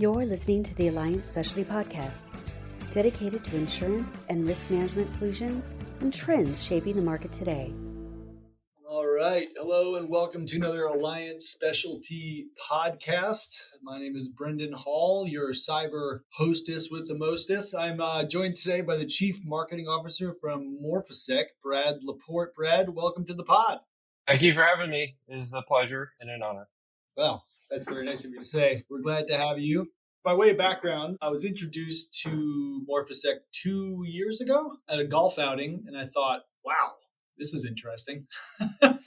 You're listening to the Alliant Specialty Podcast, dedicated to insurance and risk management solutions and trends shaping the market today. All right. Hello and welcome to another Alliant Specialty Podcast. My name is Brendan Hall, your cyber hostess with the mostest. I'm joined today by the Chief Marketing Officer from Morphisec, Brad LaPorte. Brad, welcome to the pod. Thank you for having me. It is a pleasure and an honor. Well, that's very nice of you to say. We're glad to have you. By way of background, I was introduced to Morphisec 2 years ago at a golf outing, and I thought, wow, this is interesting.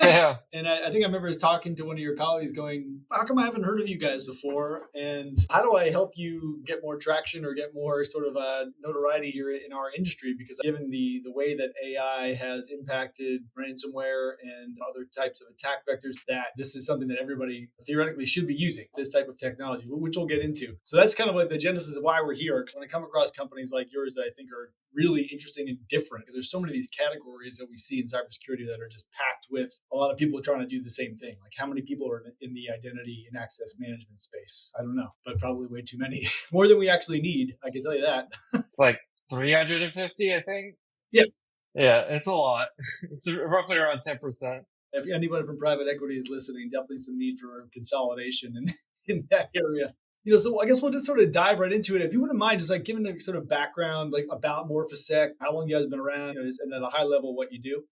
Yeah. And I think I remember talking to one of your colleagues going, how come I haven't heard of you guys before? And how do I help you get more traction or get more sort of notoriety here in our industry? Because given the way that AI has impacted ransomware and other types of attack vectors, that this is something that everybody theoretically should be using, this type of technology, which we'll get into. So that's kind of like the genesis of why we're here. Because when I come across companies like yours that I think are really interesting and different, because there's so many of these categories that we see in cybersecurity that are just packed with a lot of people trying to do the same thing. Like how many people are in the identity and access management space? I don't know, but probably way too many. More than we actually need. I can tell you that. Like 350, I think. Yeah. Yeah, it's a lot. It's roughly around 10%. If anyone from private equity is listening, definitely some need for consolidation in that area. So I guess we'll just sort of dive right into it. If you wouldn't mind, just like giving a sort of background, like about Morphisec, how long you guys been around, and at a high level, what you do.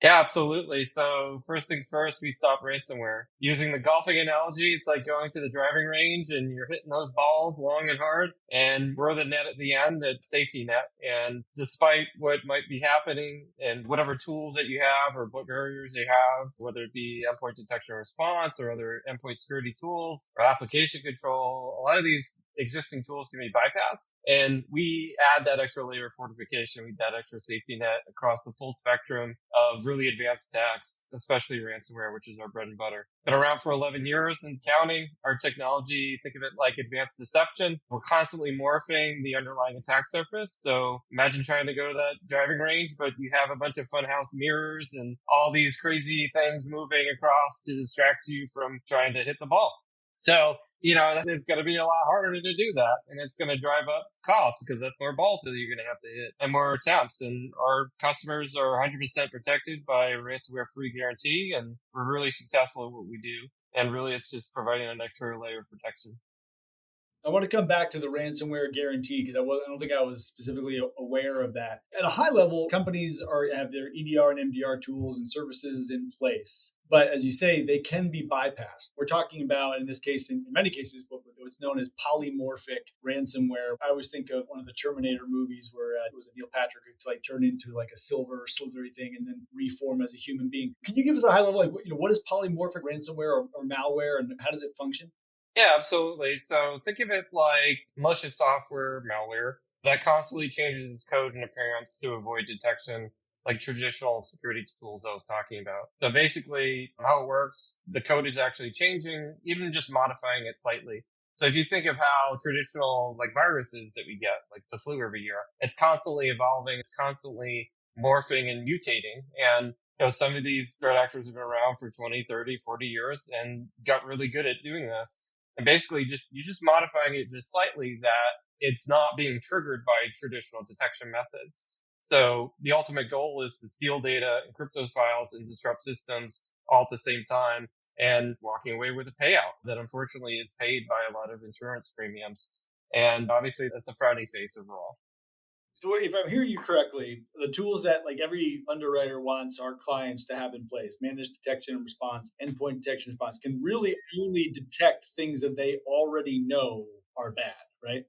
Yeah, absolutely. So first things first, we stop ransomware. Using the golfing analogy, it's like going to the driving range and you're hitting those balls long and hard, and we're the net at the end, that safety net. And despite what might be happening and whatever tools that you have or what barriers you have, whether it be endpoint detection and response or other endpoint security tools or application control, a lot of these existing tools can be bypassed. And we add that extra layer of fortification, we add that extra safety net across the full spectrum of really advanced attacks, especially ransomware, which is our bread and butter. Been around for 11 years and counting. Our technology, think of it like advanced deception. We're constantly morphing the underlying attack surface. So imagine trying to go to that driving range, but you have a bunch of funhouse mirrors and all these crazy things moving across to distract you from trying to hit the ball. So it's going to be a lot harder to do that. And it's going to drive up costs because that's more balls that you're going to have to hit and more attempts. And our customers are 100% protected by a ransomware-free guarantee. And we're really successful at what we do. And really, it's just providing an extra layer of protection. I want to come back to the ransomware guarantee because I don't think I was specifically aware of that. At a high level, companies have their EDR and MDR tools and services in place. But as you say, they can be bypassed. We're talking about, in this case, in many cases, what's known as polymorphic ransomware. I always think of one of the Terminator movies where it was Neil Patrick who turned into like a silver slithery thing and then reform as a human being. Can you give us a high level, what is polymorphic ransomware or malware and how does it function? Yeah, absolutely. So think of it like malicious software, malware, that constantly changes its code and appearance to avoid detection, like traditional security tools I was talking about. So basically how it works, the code is actually changing, even just modifying it slightly. So if you think of how traditional like viruses that we get, like the flu every year, it's constantly evolving, it's constantly morphing and mutating. And some of these threat actors have been around for 20, 30, 40 years and got really good at doing this. And basically you're just modifying it just slightly that it's not being triggered by traditional detection methods. So the ultimate goal is to steal data, encrypt those files, and disrupt systems all at the same time, and walking away with a payout that unfortunately is paid by a lot of insurance premiums. And obviously that's a frowny face overall. So if I'm hearing you correctly, the tools that like every underwriter wants our clients to have in place, managed detection and response, endpoint detection and response, can really only detect things that they already know are bad, right?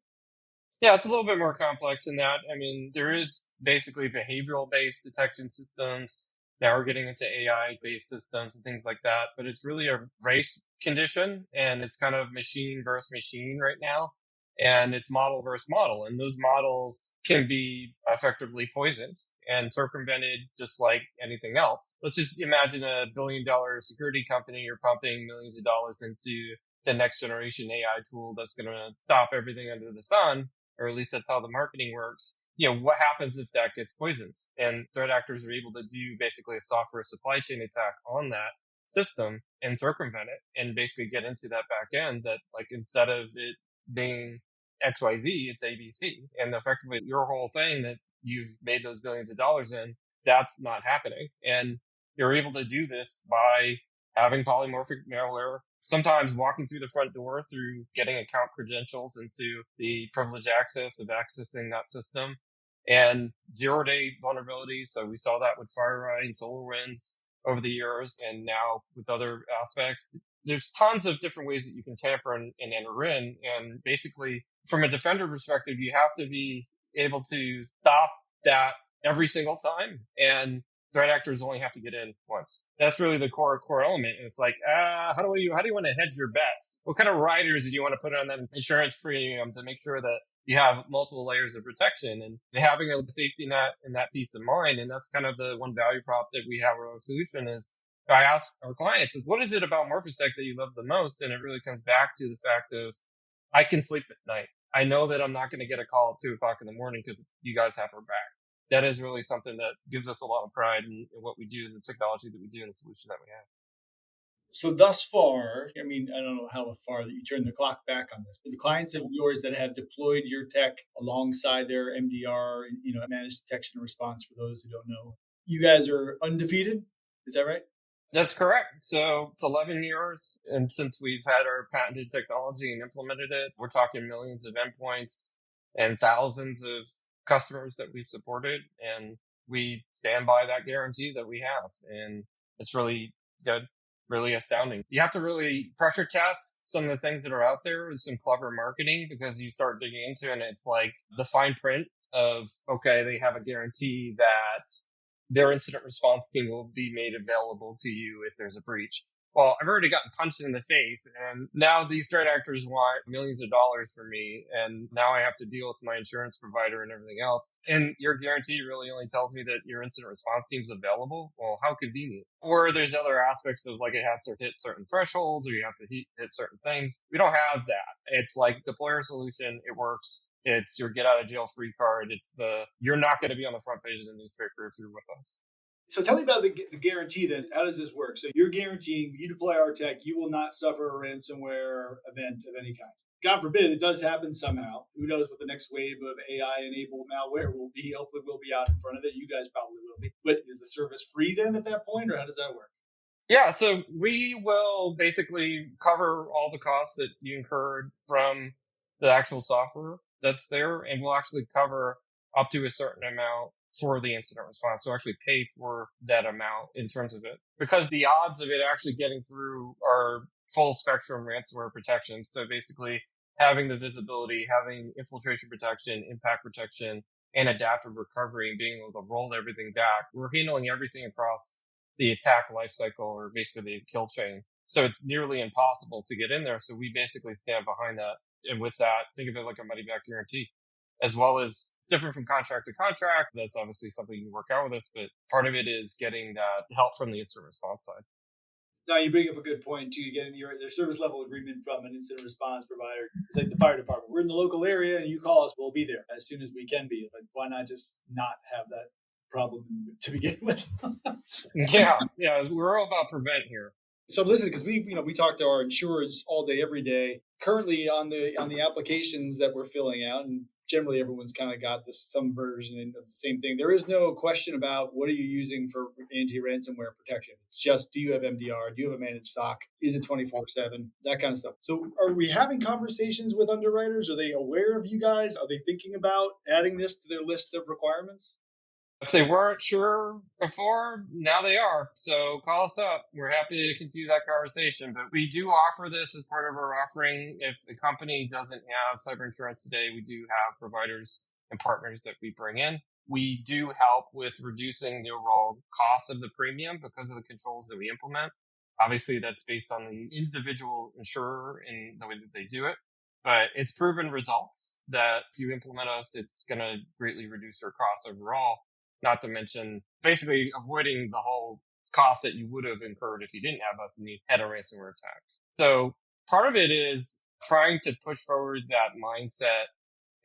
Yeah, it's a little bit more complex than that. I mean, there is basically behavioral-based detection systems. Now we're getting into AI-based systems and things like that, but it's really a race condition, and it's kind of machine versus machine right now. And it's model versus model. And those models can be effectively poisoned and circumvented just like anything else. Let's just imagine a $1 billion security company. You're pumping millions of dollars into the next generation AI tool that's going to stop everything under the sun, or at least that's how the marketing works. What happens if that gets poisoned? And threat actors are able to do basically a software supply chain attack on that system and circumvent it and basically get into that back end that, like, instead of it being XYZ, it's ABC. And effectively your whole thing that you've made those billions of dollars in, that's not happening. And you're able to do this by having polymorphic malware, sometimes walking through the front door through getting account credentials into the privileged access of accessing that system, and zero-day vulnerabilities. So we saw that with FireEye and SolarWinds over the years, and now with other aspects. There's tons of different ways that you can tamper and enter in. And basically, from a defender perspective, you have to be able to stop that every single time. And threat actors only have to get in once. That's really the core element. And it's like, how do you want to hedge your bets? What kind of riders do you want to put on that insurance premium to make sure that you have multiple layers of protection, and having a safety net and that peace of mind? And that's kind of the one value prop that we have. Our solution is, I ask our clients, what is it about Morphisec that you love the most? And it really comes back to the fact of, I can sleep at night. I know that I'm not going to get a call at 2:00 in the morning because you guys have our back. That is really something that gives us a lot of pride in what we do, the technology that we do, and the solution that we have. So thus far, I mean, I don't know how far that you turn the clock back on this, but the clients of yours that have deployed your tech alongside their MDR, and managed detection and response, for those who don't know, you guys are undefeated. Is that right? That's correct. So it's 11 years. And since we've had our patented technology and implemented it, we're talking millions of endpoints and thousands of customers that we've supported. And we stand by that guarantee that we have. And it's really good, really astounding. You have to really pressure test some of the things that are out there with some clever marketing, because you start digging into it and it's like the fine print of, okay, they have a guarantee that their incident response team will be made available to you if there's a breach. Well, I've already gotten punched in the face, and now these threat actors want millions of dollars from me, and now I have to deal with my insurance provider and everything else. And your guarantee really only tells me that your incident response team's available. Well, how convenient. Or there's other aspects of, like, it has to hit certain thresholds, or you have to hit certain things. We don't have that. It's like deploy our solution, it works. It's your get out of jail free card. It's you're not going to be on the front page of the newspaper if you're with us. So tell me about the guarantee then. How does this work? So you're guaranteeing, you deploy our tech, you will not suffer a ransomware event of any kind. God forbid it does happen somehow. Who knows what the next wave of AI-enabled malware will be. Hopefully we'll be out in front of it. You guys probably will be. But is the service free then at that point, or how does that work? Yeah, so we will basically cover all the costs that you incurred from the actual software that's there, and we'll actually cover up to a certain amount for the incident response. So actually pay for that amount in terms of it, because the odds of it actually getting through are full spectrum ransomware protection. So basically having the visibility, having infiltration protection, impact protection, and adaptive recovery, and being able to roll everything back. We're handling everything across the attack lifecycle, or basically the kill chain. So it's nearly impossible to get in there. So we basically stand behind that. And with that, think of it like a money back guarantee, as well as different from contract to contract. That's obviously something you can work out with us, but part of it is getting that help from the incident response side. Now you bring up a good point too. Getting their service level agreement from an incident response provider. It's like the fire department. We're in the local area, and you call us, we'll be there as soon as we can be. Like, why not just not have that problem to begin with? Yeah, we're all about prevent here. So I'm listening because we talk to our insurers all day, every day. Currently on the applications that we're filling out, and generally everyone's kind of got some version of the same thing. There is no question about what are you using for anti-ransomware protection. It's just, do you have MDR? Do you have a managed SOC? Is it 24/7? That kind of stuff. So are we having conversations with underwriters? Are they aware of you guys? Are they thinking about adding this to their list of requirements? If they weren't sure before, now they are. So call us up. We're happy to continue that conversation. But we do offer this as part of our offering. If a company doesn't have cyber insurance today, we do have providers and partners that we bring in. We do help with reducing the overall cost of the premium because of the controls that we implement. Obviously, that's based on the individual insurer and the way that they do it. But it's proven results that if you implement us, it's going to greatly reduce your costs overall. Not to mention basically avoiding the whole cost that you would have incurred if you didn't have us and you had a ransomware attack. So part of it is trying to push forward that mindset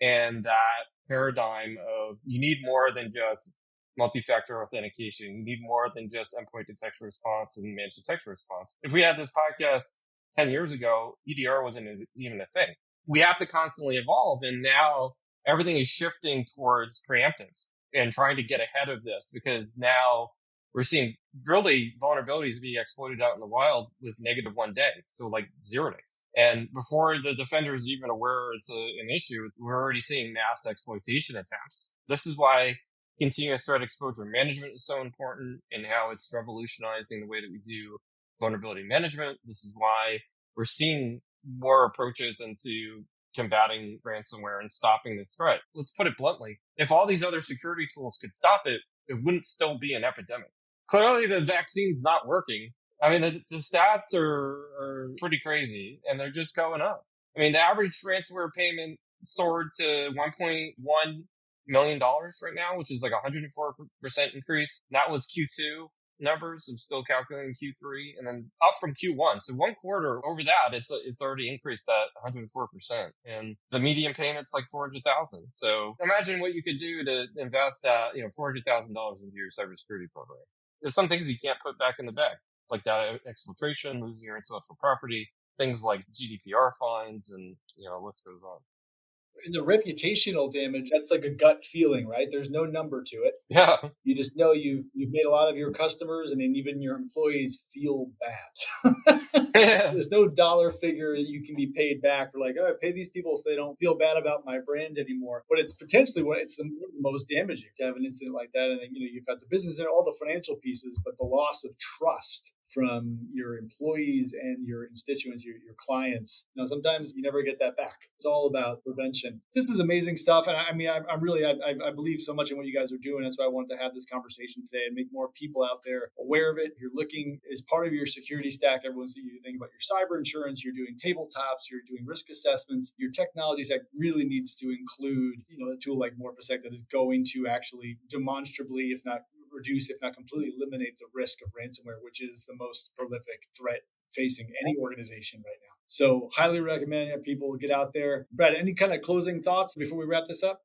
and that paradigm of you need more than just multi-factor authentication. You need more than just endpoint detection response and managed detection response. If we had this podcast 10 years ago, EDR wasn't even a thing. we have to constantly evolve. And now everything is shifting towards preemptive and trying to get ahead of this, because now we're seeing really vulnerabilities being exploited out in the wild with -1 day. So like 0 days. And before the defender is even aware it's an issue, we're already seeing mass exploitation attempts. This is why continuous threat exposure management is so important, and how it's revolutionizing the way that we do vulnerability management. This is why we're seeing more approaches into combating ransomware and stopping this threat. Let's put it bluntly. If all these other security tools could stop it, it wouldn't still be an epidemic. Clearly, the vaccine's not working. I mean, the stats are pretty crazy, and they're just going up. I mean, the average ransomware payment soared to $1.1 million right now, which is like 104% increase. That was Q2 numbers. I'm still calculating Q3, and then up from Q1. So 1 quarter over that, it's already increased that 104%. And the median payment's like $400,000. So imagine what you could do to invest that, $400,000 into your cybersecurity program. There's some things you can't put back in the bag, like data exfiltration, losing your intellectual property, things like GDPR fines, and the list goes on. In the reputational damage, that's like a gut feeling, right? There's no number to it. Yeah. You just know you've made a lot of your customers and then even your employees feel bad. So there's no dollar figure that you can be paid back for, like, I pay these people so they don't feel bad about my brand anymore. But it's potentially it's the most damaging to have an incident like that. And then, you've got the business and all the financial pieces, but the loss of trust from your employees and your constituents, your clients. Sometimes you never get that back. It's all about prevention. This is amazing stuff. And I believe so much in what you guys are doing. That's why I wanted to have this conversation today and make more people out there aware of it. If you're looking as part of your security stack, everyone's thinking about your cyber insurance, you're doing tabletops, you're doing risk assessments. Your technology stack really needs to include, a tool like Morphisec that is going to actually demonstrably, if not reduce, if not completely eliminate the risk of ransomware, which is the most prolific threat facing any organization right now. So highly recommend that people get out there. Brad, any kind of closing thoughts before we wrap this up?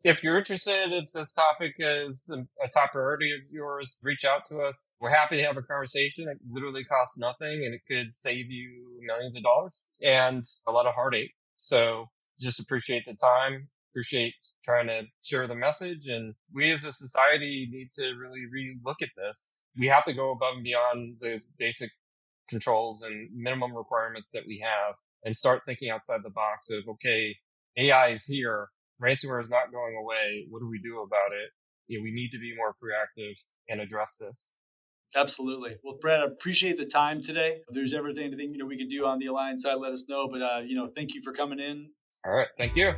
If you're interested, if this topic is a top priority of yours, reach out to us. We're happy to have a conversation. It literally costs nothing, and it could save you millions of dollars and a lot of heartache. So just appreciate the time. Appreciate trying to share the message. And we as a society need to really relook at this. We have to go above and beyond the basic controls and minimum requirements that we have and start thinking outside the box of, okay, AI is here. Ransomware is not going away. What do we do about it? We need to be more proactive and address this. Absolutely. Well, Brad, I appreciate the time today. If there's anything we can do on the Alliant side, let us know. But thank you for coming in. All right. Thank you.